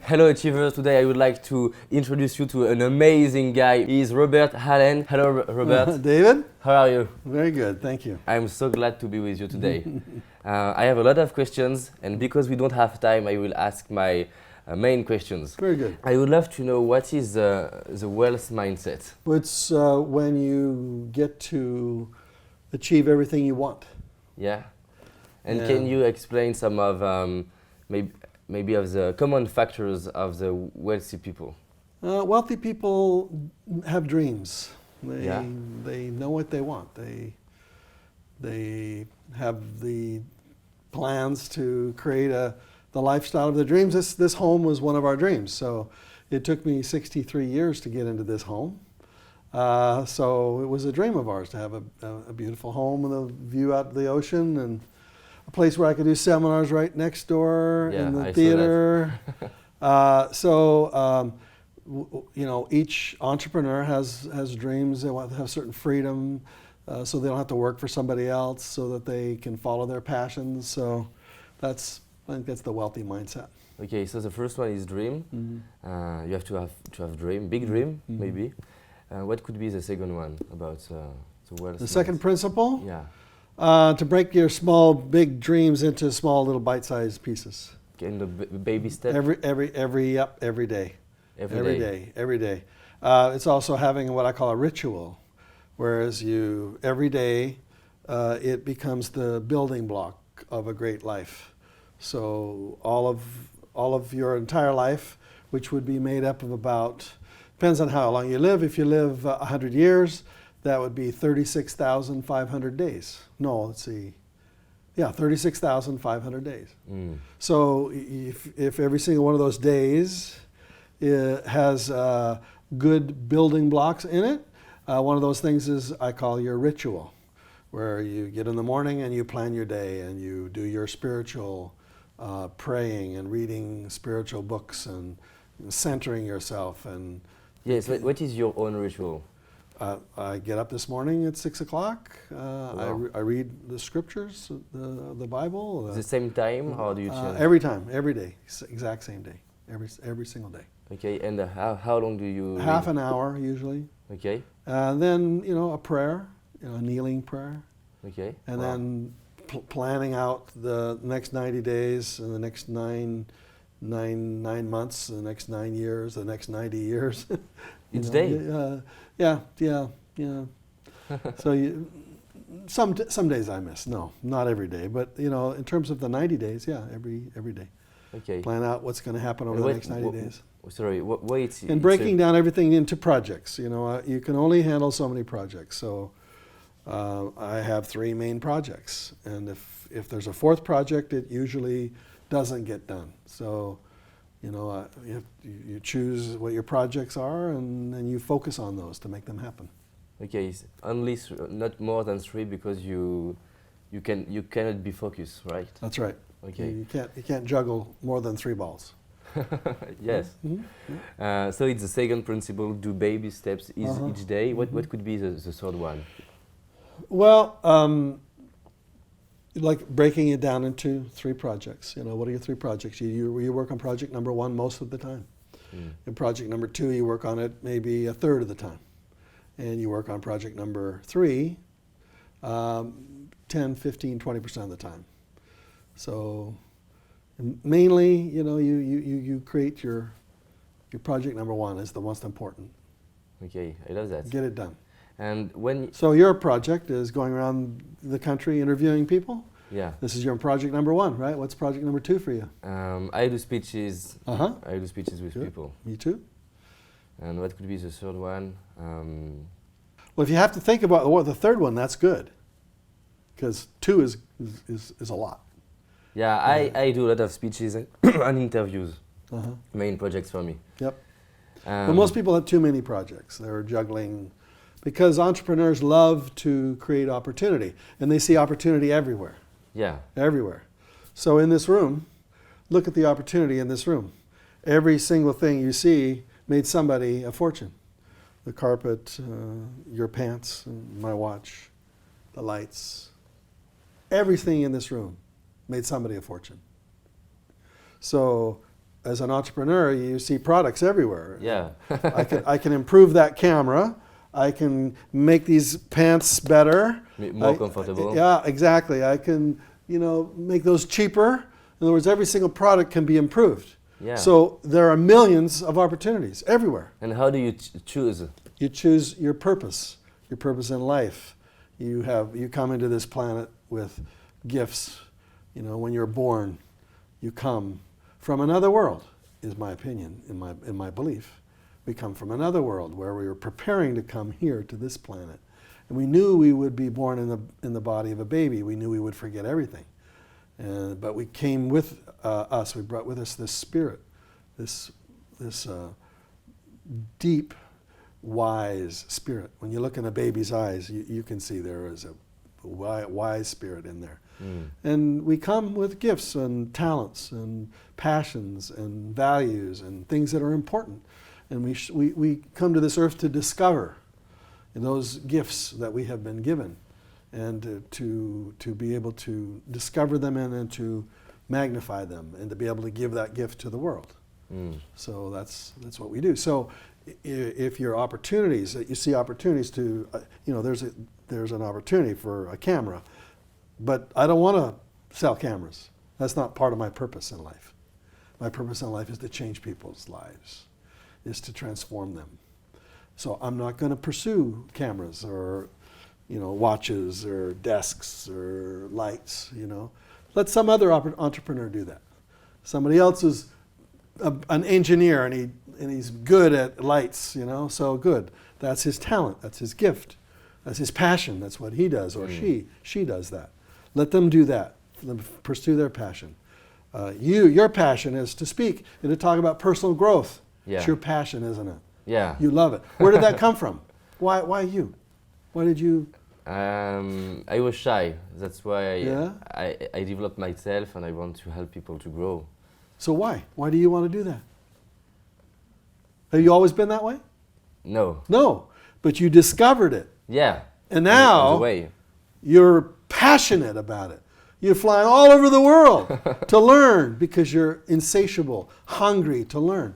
Hello Achievers, today I would like to introduce you to an amazing guy. He's Robert Allen. Hello Robert. David? How are you? Very good, thank you. I'm so glad to be with you today. I have a lot of questions, and because we don't have time, I will ask my main questions. Very good. I would love to know what is the wealth mindset. It's when you get to achieve everything you want. Yeah? And Yeah. can you explain some of maybe of the common factors of the wealthy people? Wealthy people have dreams. Yeah. They know what they want. They have the plans to create the lifestyle of their dreams. This home was one of our dreams. So it took me 63 years to get into this home. So it was a dream of ours to have a beautiful home with a view out to the ocean and a place where I could do seminars right next door in the theater. You know, each entrepreneur has dreams. They want to have certain freedom, so they don't have to work for somebody else, so that they can follow their passions. So I think that's the wealthy mindset. Okay, so the first one is dream. Mm-hmm. You have to have dream, big dream, Mm-hmm. maybe. What could be the second one about the wealth? The second principle? Yeah. To break your big dreams into small little bite-sized pieces. Okay, and the baby step. Every day. Every day. It's also having what I call a ritual, whereas every day it becomes the building block of a great life. So all of your entire life, which would be made up of about, depends on how long you live. If you live 100 years, that would be 36,500 days. No, let's see. Yeah, 36,500 days. Mm. So if every single one of those days has good building blocks in it, one of those things is I call your ritual, where you get in the morning and you plan your day and you do your spiritual praying and reading spiritual books and centering yourself. And yes, what is your own ritual? I get up this morning at 6 o'clock. Wow. I read the scriptures, the Bible. The same time, or do you change? Every time, every day, exact same day, every single day. Okay, and how long do you? Half read? an hour usually. Okay. Then a prayer, a kneeling prayer, Okay. and Wow. then planning out the next 90 days and the next nine months, the next 9 years, the next 90 years. Each day? Yeah. So some days I miss. No, not every day, but in terms of the 90 days, yeah, every day. Okay. Plan out what's going to happen over And the next 90 days. Sorry, wait. And breaking down everything into projects. You can only handle so many projects. So I have 3 main projects, and if there's a 4th project, it usually doesn't get done. So you choose what your projects are, and then you focus on those to make them happen. Okay, only not more than 3 because you cannot be focused, right? That's right. Okay. You can't juggle more than 3 balls. Yes. Mm-hmm. So it's the second principle: do baby steps each day. What could be the third one? Well, like breaking it down into 3 projects. What are your 3 projects? You work on project number 1 most of the time. In project number 2, you work on it maybe a third of the time. And you work on project number 3 10, 15, 20% of the time. So mainly, you create your project number 1 is the most important. Okay, I love that. Get it done. And when So your project is going around the country interviewing people? yeah, This is your project number 1, right? What's project number 2 for you? I do speeches. Uh-huh. I do speeches with Good. people. Me too. And what could be the third one? Well, if you have to think about the third one, that's good, because 2 is a lot. Yeah, I do a lot of speeches and interviews. Uh-huh. Main projects for me. Yep. But most people have too many projects. They're juggling, because entrepreneurs love to create opportunity, and they see opportunity everywhere. Yeah. Everywhere. So in this room, look at the opportunity in this room. Every single thing you see made somebody a fortune. The carpet, your pants, my watch, the lights. Everything in this room made somebody a fortune. So as an entrepreneur, you see products everywhere. Yeah. I can improve that camera. I can make these pants better. More comfortable. Yeah, exactly. I can, make those cheaper. In other words, every single product can be improved. Yeah. So there are millions of opportunities everywhere. And how do you choose? You choose your purpose in life. You come into this planet with gifts. When you're born, you come from another world, is my opinion, in my belief. We come from another world where we were preparing to come here to this planet. And we knew we would be born in the body of a baby. We knew we would forget everything. But we came with us, we brought with us this spirit, this deep, wise spirit. When you look in a baby's eyes, you can see there is a wise spirit in there. And we come with gifts and talents and passions and values and things that are important. And we come to this earth to discover those gifts that we have been given, and to be able to discover them and then to magnify them and to be able to give that gift to the world. So that's what we do. So if your opportunities, you see opportunities to, there's an opportunity for a camera, but I don't want to sell cameras. That's not part of my purpose in life. My purpose in life is to change people's lives, is to transform them. So I'm not going to pursue cameras or, watches or desks or lights, Let some other entrepreneur do that. Somebody else is an engineer and he's good at lights, so good. That's his talent, that's his gift, that's his passion, that's what he does, or she does that. Let them do that. Let them pursue their passion. Your passion is to speak and to talk about personal growth. Yeah. It's your passion, isn't it? Yeah. You love it. Where did that come from? Why you? Why did you? I was shy. That's why Yeah? I developed myself, and I want to help people to grow. So why? Why do you want to do that? Have you always been that way? No. No, but you discovered it. Yeah. And On now the way. you're passionate about it. You're flying all over the world to learn because you're insatiable, hungry to learn.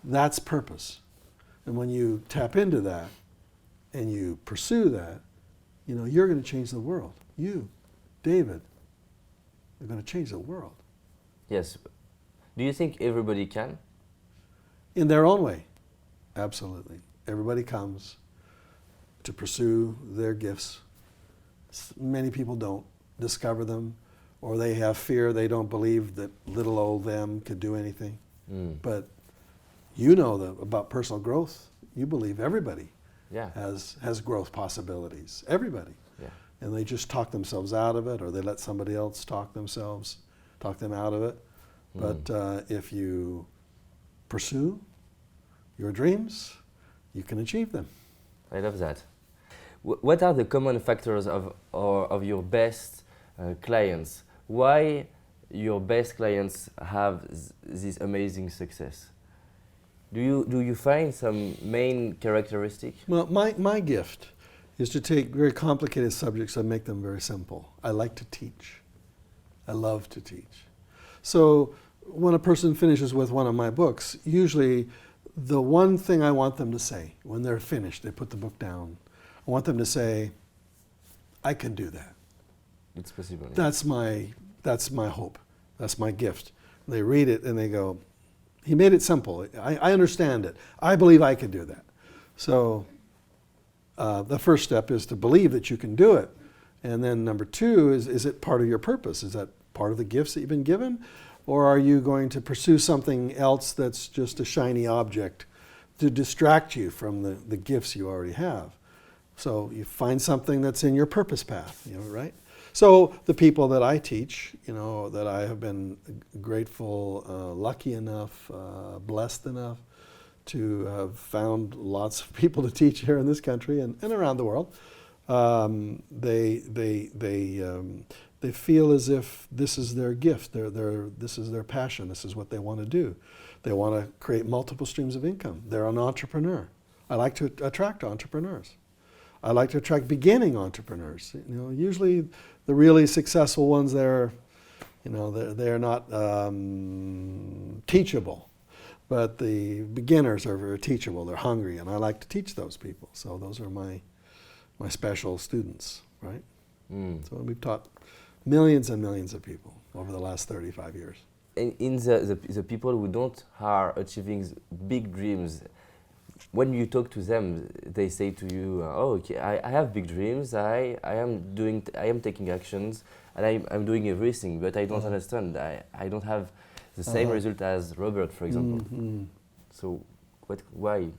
That's purpose. And when you tap into that and you pursue that, you're going to change the world. You, David, you're going to change the world. Yes. Do you think everybody can? In their own way. Absolutely. Everybody comes to pursue their gifts. Many people don't discover them, or they have fear. They don't believe that little old them could do anything. But about personal growth. You believe everybody has growth possibilities. Everybody. Yeah. And they just talk themselves out of it, or they let somebody else talk them out of it. But if you pursue your dreams, you can achieve them. I love that. What are the common factors of your best clients? Why your best clients have this amazing success? Do you find some main characteristic? Well, my gift is to take very complicated subjects and make them very simple. I like to teach. I love to teach. So when a person finishes with one of my books, usually the one thing I want them to say when they're finished, they put the book down, I want them to say, I can do that. It's possible. Yeah. That's my hope. That's my gift. They read it and they go, he made it simple. I understand it. I believe I can do that. So the first step is to believe that you can do it. And then number two is it part of your purpose? Is that part of the gifts that you've been given? Or are you going to pursue something else that's just a shiny object to distract you from the gifts you already have? So you find something that's in your purpose path, right? So the people that I teach, that I have been grateful, lucky enough, blessed enough to have found lots of people to teach here in this country and around the world, they feel as if this is their gift, this is their passion, this is what they want to do. They want to create multiple streams of income. They're an entrepreneur. I like to attract entrepreneurs. I like to attract beginning entrepreneurs. Usually the really successful ones, they're You know, they're not teachable, but the beginners are very teachable. They're hungry, and I like to teach those people. So those are my special students, right? So we've taught millions and millions of people over the last 35 years. In the people who don't are achieving big dreams, when you talk to them, they say to you, "Oh, okay, I have big dreams. I am taking actions, and I'm doing everything, but I don't understand. I don't have the same result as Robert, for example." So, why?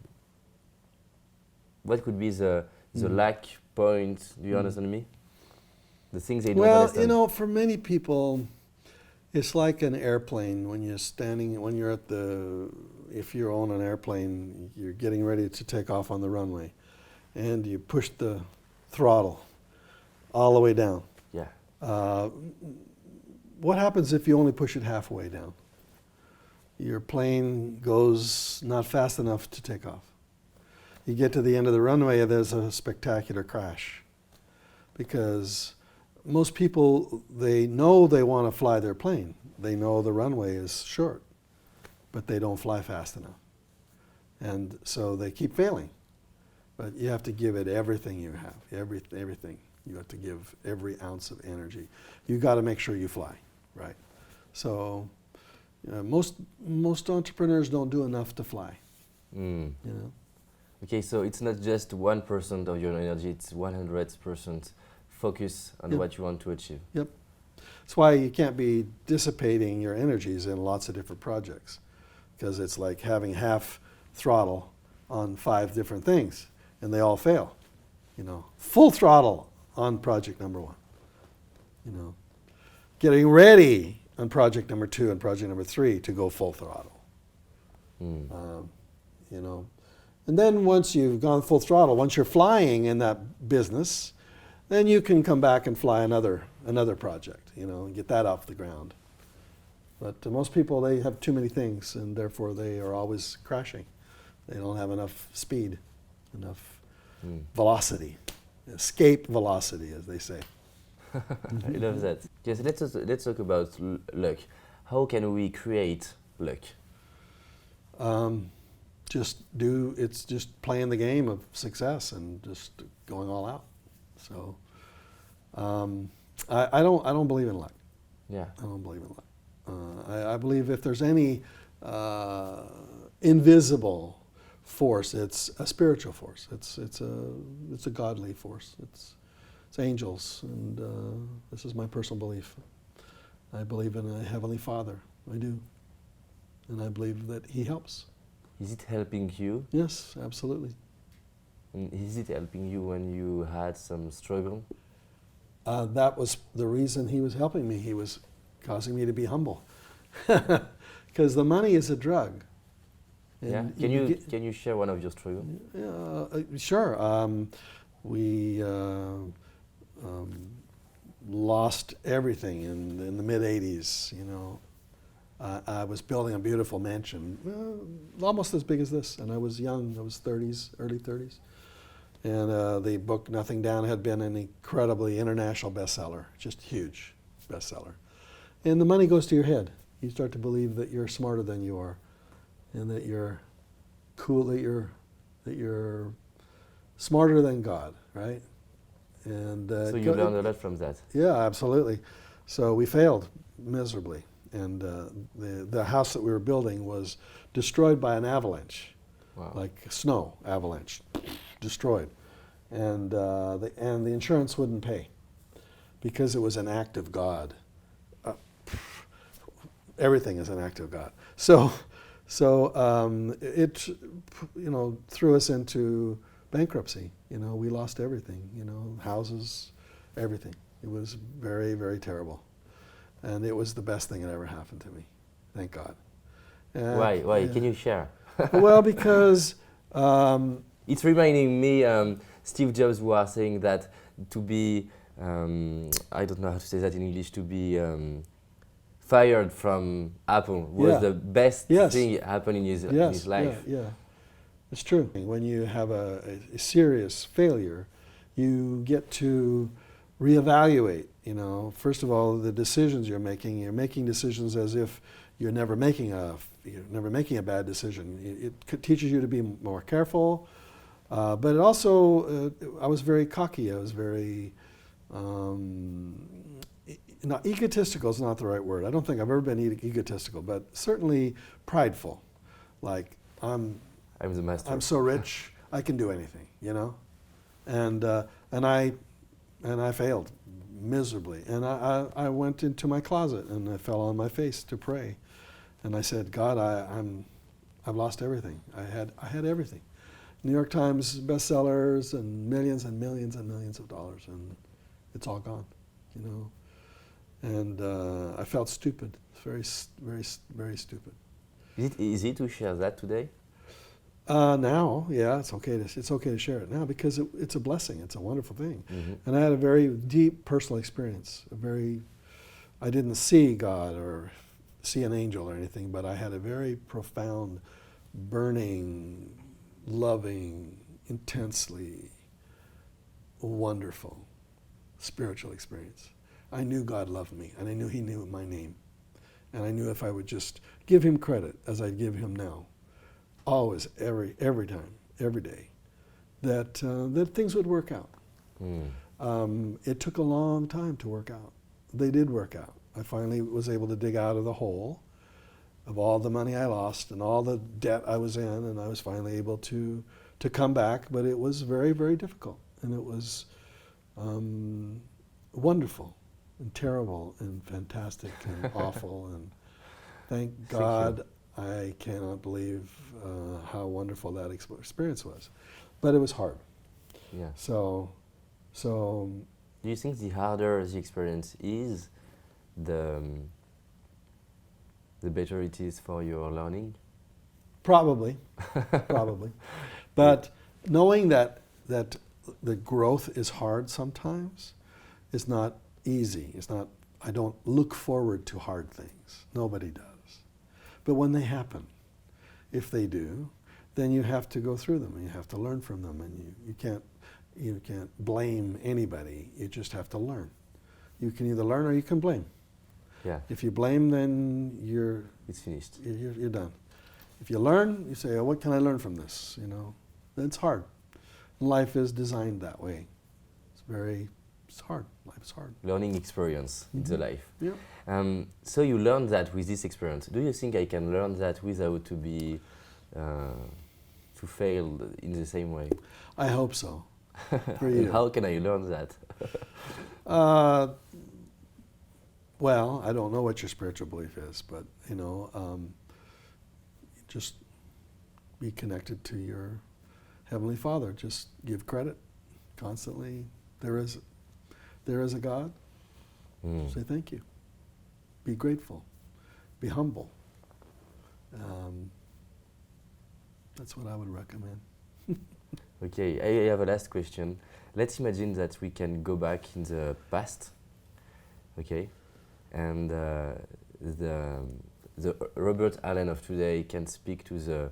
What could be the lack point? Do you understand me? The things they don't understand. Well, you know, for many people, it's like an airplane when you're at if you're on an airplane, you're getting ready to take off on the runway, and you push the throttle all the way down. Yeah. What happens if you only push it halfway down? Your plane goes not fast enough to take off. You get to the end of the runway, and there's a spectacular crash. Because most people, they know they want to fly their plane. They know the runway is short, but they don't fly fast enough. And so they keep failing. But you have to give it everything you have, everything. You have to give every ounce of energy. You got to make sure you fly, right? So most entrepreneurs don't do enough to fly. You know? Okay, so it's not just 1% of your energy; it's 100% focus on what you want to achieve. Yep. That's why you can't be dissipating your energies in lots of different projects, because it's like having half throttle on 5 different things, and they all fail. You know, full throttle on project number 1. You know, getting ready on project number 2 and project number 3 to go full throttle. You know, and then once you've gone full throttle, once you're flying in that business, then you can come back and fly another project, you know, and get that off the ground. But most people, they have too many things, and therefore they are always crashing. They don't have enough speed, enough velocity, escape velocity, as they say. I love that. Yes, let's talk about luck. How can we create luck? It's just playing the game of success and just going all out. So I don't believe in luck. Yeah. I don't believe in luck. I believe if there's any invisible force, it's a spiritual force. It's a godly force. It's angels, and this is my personal belief. I believe in a Heavenly Father. I do, and I believe that He helps. Is it helping you? Yes, absolutely. And is it helping you when you had some struggle? That was the reason He was helping me. He was causing me to be humble, because the money is a drug. And yeah. Can you share one of your struggles? Sure. We lost everything in the mid '80s. You know, I was building a beautiful mansion, almost as big as this, and I was young. I was early 30s. And the book Nothing Down had been an incredibly international bestseller, just huge bestseller. And the money goes to your head. You start to believe that you're smarter than you are, and that you're cool, that you're smarter than God, right? And so you learned a lot from that. Yeah, absolutely. So we failed miserably, and the house that we were building was destroyed by an avalanche. Wow. Like snow avalanche, destroyed, and the insurance wouldn't pay because it was an act of God. Everything is an act of God. So it threw us into bankruptcy. You know, we lost everything. You know, houses, everything. It was very, very terrible, and it was the best thing that ever happened to me. Thank God. Why? Can you share? Well, because it's reminding me Steve Jobs was saying that to be I don't know how to say that in English, to be fired from Apple was the best thing happened in his life. Yeah, it's true. When you have a serious failure, you get to reevaluate. First of all, the decisions you're making. You're making decisions as if you're never making a bad decision. It teaches you to be more careful, but it also I was very cocky. I was very not egotistical is not the right word. I don't think I've ever been egotistical, but certainly prideful. Like I'm the master. I'm so rich, I can do anything, and I failed miserably. And I went into my closet and I fell on my face to pray, and I said, God, I've lost everything. I had everything. New York Times bestsellers and millions and millions and millions of dollars, and it's all gone, And I felt stupid, very, very, very stupid. Is it easy to share that today? Now, yeah, it's okay to share it now because it's a blessing. It's a wonderful thing. And I had a very deep personal experience. I didn't see God or see an angel or anything, but I had a very profound, burning, loving, intensely wonderful spiritual experience. I knew God loved me, and I knew He knew my name. And I knew if I would just give Him credit, as I give Him now, always, every time, every day, that things would work out. It took a long time to work out. They did work out. I finally was able to dig out of the hole of all the money I lost and all the debt I was in, and I was finally able to come back, but it was very, very difficult. And it was wonderful and terrible and fantastic and awful, and thank God I cannot believe how wonderful that experience was. But it was hard. Yeah. So do you think the harder the experience is, the better it is for your learning? Probably. Probably. But knowing that the growth is hard sometimes is not easy. It's not, I don't look forward to hard things. Nobody does. But when they happen, if they do, then you have to go through them and you have to learn from them, and you can't blame anybody. You just have to learn. You can either learn or you can blame. Yeah. If you blame, then it's finished. You're done. If you learn, you say, oh, what can I learn from this? It's hard. Life is designed that way. It's hard. Life is hard. Learning experience in the life. Yeah. So you learned that with this experience. Do you think I can learn that without to fail in the same way? I hope so. For you. How can I learn that? Well, I don't know what your spiritual belief is, but just be connected to your Heavenly Father. Just give credit constantly. There is a God. Say thank you. Be grateful. Be humble. That's what I would recommend. Okay, I have a last question. Let's imagine that we can go back in the past, okay, and the Robert Allen of today can speak to the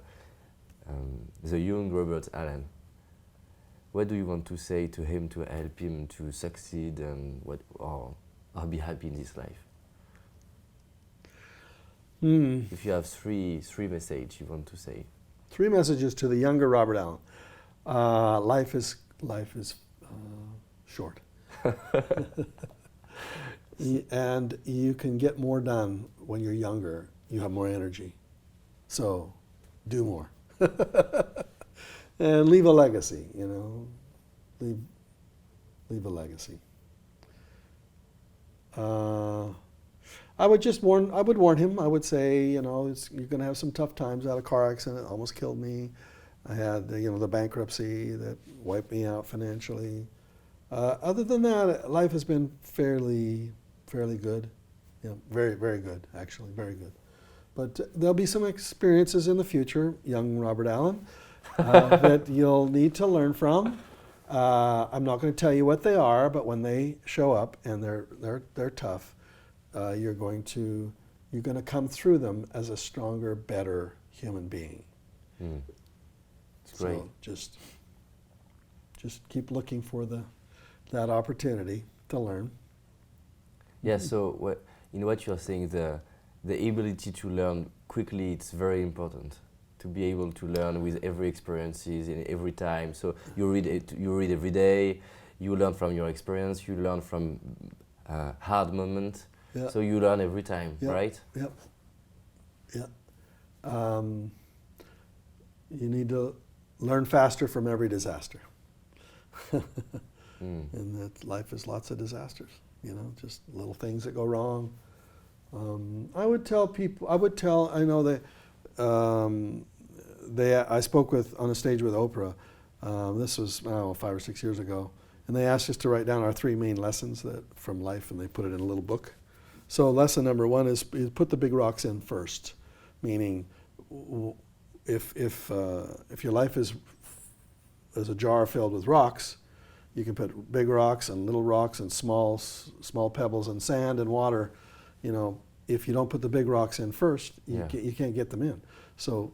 young Robert Allen. What do you want to say to him to help him to succeed and or be happy in this life? If you have three messages you want to say. 3 messages to the younger Robert Allen. Life is short. And you can get more done when you're younger. You have more energy. So do more. And leave a legacy, Leave a legacy. I would warn him. I would say, you're going to have some tough times. I had a car accident, almost killed me. I had, the bankruptcy that wiped me out financially. Other than that, life has been fairly good. Very, very good, actually, very good. But there'll be some experiences in the future, young Robert Allen, that you'll need to learn from. I'm not going to tell you what they are, but when they show up and they're tough, you're going to come through them as a stronger, better human being. It's great. So just keep looking for that opportunity. to learn. Yeah, so what you're saying, the ability to learn quickly, it's very important to be able to learn with every experiences in every time. So you read every day, you learn from your experience, you learn from hard moments. Yeah. So you learn every time, Yep. right? Yep. Yep. You need to learn faster from every disaster. And that life is lots of disasters, just little things that go wrong. I would tell people, I know that I spoke on a stage with Oprah. This was, 5 or 6 years ago. And they asked us to write down our 3 main lessons from life, and they put it in a little book. So lesson number 1 is put the big rocks in first, meaning if your life is a jar filled with rocks, you can put big rocks and little rocks and small pebbles and sand and water. If you don't put the big rocks in first, you can't get them in. So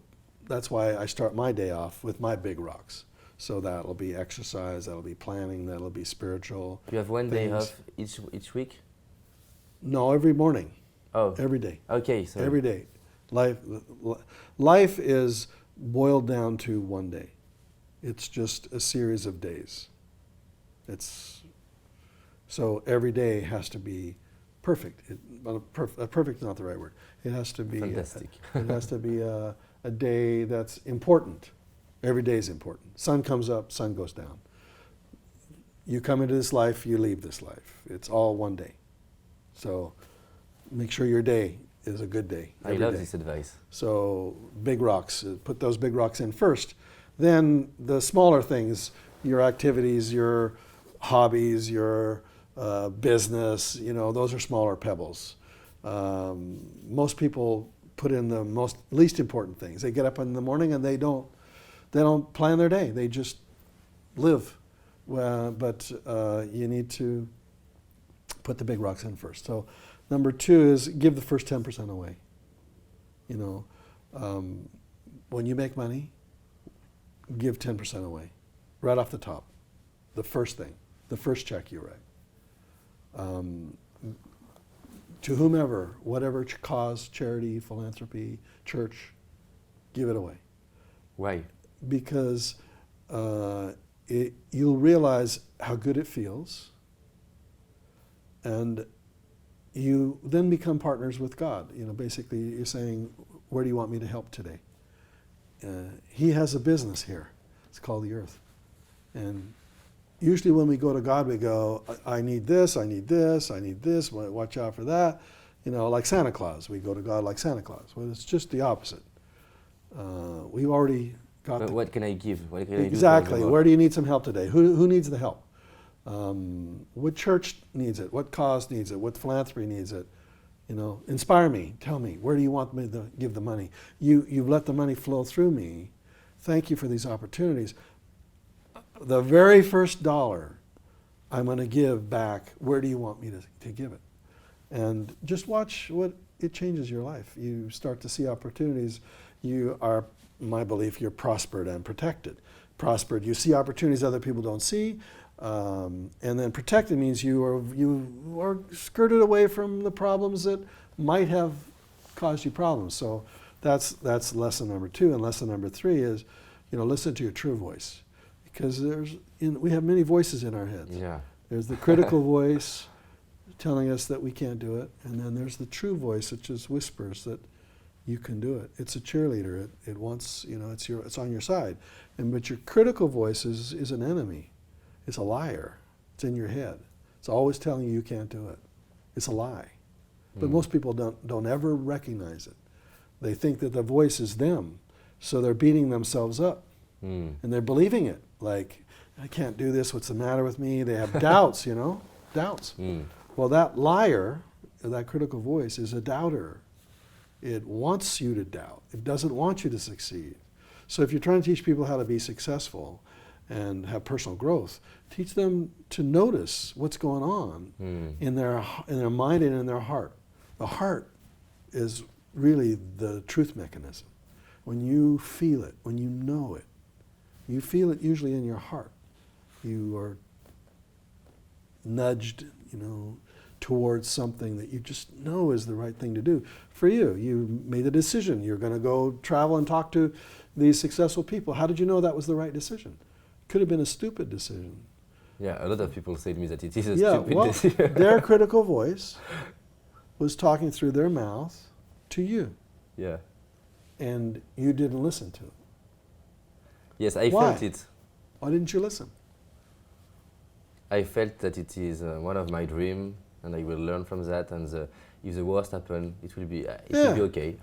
that's why I start my day off with my big rocks. So that'll be exercise, that'll be planning, that'll be spiritual. You have one day off each week? No, every morning. Oh. Every day. Okay, so every day. Life is boiled down to one day. It's just a series of days. So every day has to be perfect. Perfect is not the right word. It has to be fantastic. It has to be a day that's important. Every day is important. Sun comes up, sun goes down. You come into this life, you leave this life. It's all one day. So make sure your day is a good day. I love this advice. So big rocks, put those big rocks in first. Then the smaller things, your activities, your hobbies, your business, those are smaller pebbles. Most people put in the least important things. They get up in the morning and they don't plan their day. They just live. But you need to put the big rocks in first. So number 2 is give the first 10% away. When you make money, give 10% away, right off the top. The first thing, the first check you write. To whomever, whatever cause, charity, philanthropy, church, give it away. Why? Because you'll realize how good it feels, and you then become partners with God. Basically you're saying, where do you want me to help today? He has a business here. It's called the earth. And usually when we go to God, we go, I need this, I need this, I need this, watch out for that. Like Santa Claus. We go to God like Santa Claus. Well, it's just the opposite. We've already got But what can I give? What can I do? Exactly. Where do you need some help today? Who needs the help? What church needs it? What cause needs it? What philanthropy needs it? Inspire me. Tell me. Where do you want me to give the money? You've let the money flow through me. Thank you for these opportunities. The very first dollar I'm going to give back, where do you want me to give it? And just watch it changes your life. You start to see opportunities. You are, my belief, you're prospered and protected. Prospered, you see opportunities other people don't see. And then protected means you are skirted away from the problems that might have caused you problems. So that's lesson number 2. And lesson number 3 is, listen to your true voice. Because we have many voices in our heads. Yeah. There's the critical voice telling us that we can't do it, and then there's the true voice that just whispers that you can do it. It's a cheerleader. It wants, it's on your side. But your critical voice is an enemy. It's a liar. It's in your head. It's always telling you can't do it. It's a lie. But most people don't ever recognize it. They think that the voice is them, so they're beating themselves up. And they're believing it. Like, I can't do this, what's the matter with me? They have doubts, doubts. Well, that liar, that critical voice, is a doubter. It wants you to doubt. It doesn't want you to succeed. So if you're trying to teach people how to be successful and have personal growth, teach them to notice what's going on in their mind and in their heart. The heart is really the truth mechanism. When you feel it, when you know it, you feel it usually in your heart. You nudged, towards something that you just know is the right thing to do for you. You made a decision. You're going to go travel and talk to these successful people. How did you know that was the right decision? Could have been a stupid decision. Yeah, a lot of people say to me that it is a stupid decision. Their critical voice was talking through their mouth to you. Yeah. And you didn't listen to it. Yes, I Why? felt it. Why didn't you listen? I felt that it is one of my dreams, and I will learn from that. And if the worst happens, it will be okay.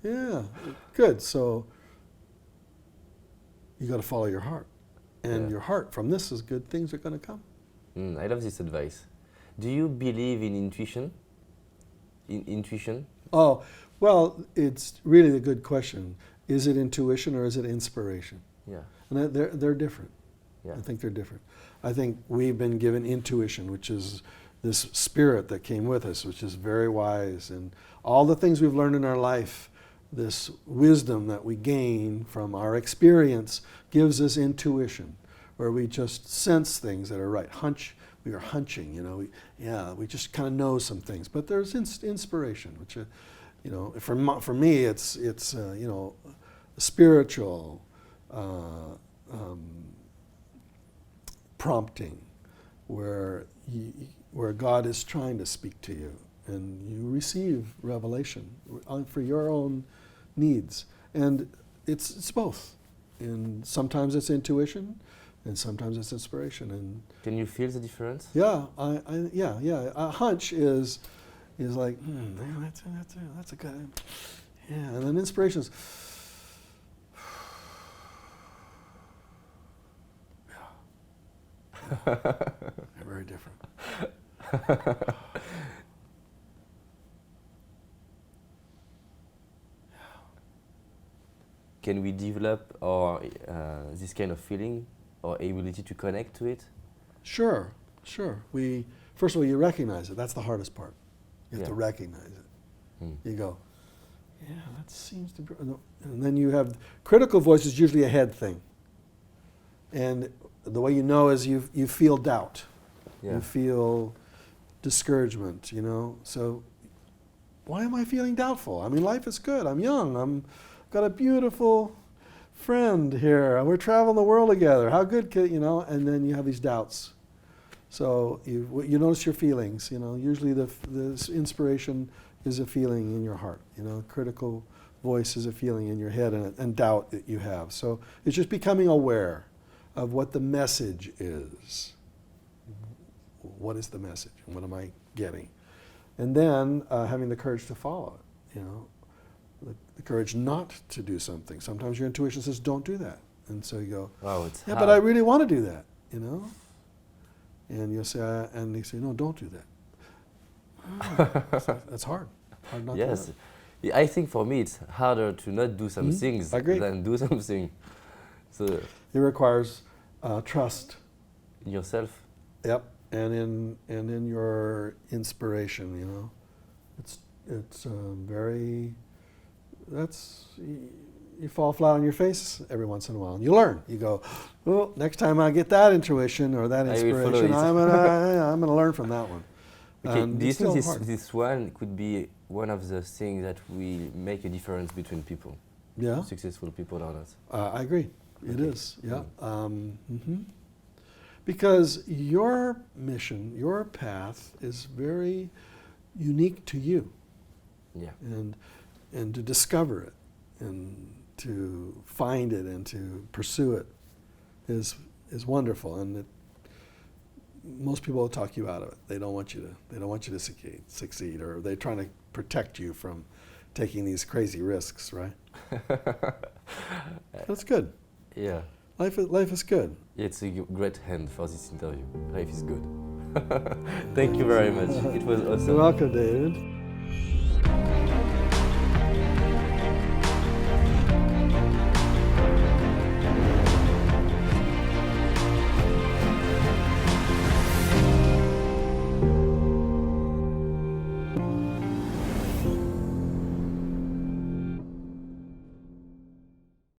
Yeah, good. So you got to follow your heart, and your heart from this is good things are going to come. I love this advice. Do you believe in intuition? Intuition? Oh, well, it's really a good question. Is it intuition or is it inspiration? Yeah. And they're different. Yeah. I think they're different. I think we've been given intuition, which is this spirit that came with us, which is very wise. And all the things we've learned in our life, this wisdom that we gain from our experience gives us intuition, where we just sense things that are right. We are hunching, we just kind of know some things. But there's inspiration, which, for me, it's spiritual prompting, where God is trying to speak to you, and you receive revelation for your own needs, and it's both. And sometimes it's intuition, and sometimes it's inspiration. And can you feel the difference? Yeah, yeah. A hunch is like, that's a good, yeah. And then inspiration is, they're very different. Can we develop this kind of feeling or ability to connect to it? Sure. First of all, you recognize it. That's the hardest part. You have to recognize it. You go, yeah, that seems to be, and then you have critical voice is usually a head thing. And the way you know is you feel doubt. Yeah. You feel discouragement, So why am I feeling doubtful? I mean, life is good. I'm young. Got a beautiful friend here. We're traveling the world together. How good could, and then you have these doubts. So you notice your feelings, Usually the inspiration is a feeling in your heart, Critical voice is a feeling in your head and doubt that you have. So it's just becoming aware of what the message is. What is the message? And what am I getting? And then having the courage to follow it, the courage not to do something. Sometimes your intuition says, don't do that. And so you go, yeah, but I really want to do that, And you'll say, and they say, no, don't do that. That's hard. Hard not to do that. I think for me it's harder to not do some things than do something. So it requires trust in yourself. Yep, and in your inspiration, It's very. You fall flat on your face every once in a while, and you learn. You go, well, next time I get that intuition or that inspiration, I'm gonna learn from that one. Okay. Do you think this one could be one of the things that will make a difference between people? Yeah. Successful people or not? I agree. It is. Yeah. Because your mission, your path is very unique to you. Yeah. And to discover it and to find it and to pursue it is wonderful. And most people will talk you out of it. They don't want you to succeed, or they're trying to protect you from taking these crazy risks, right? That's good. Yeah. Life is good. It's a great hand for this interview. Life is good. Thank you very much. It was awesome. You're welcome, David.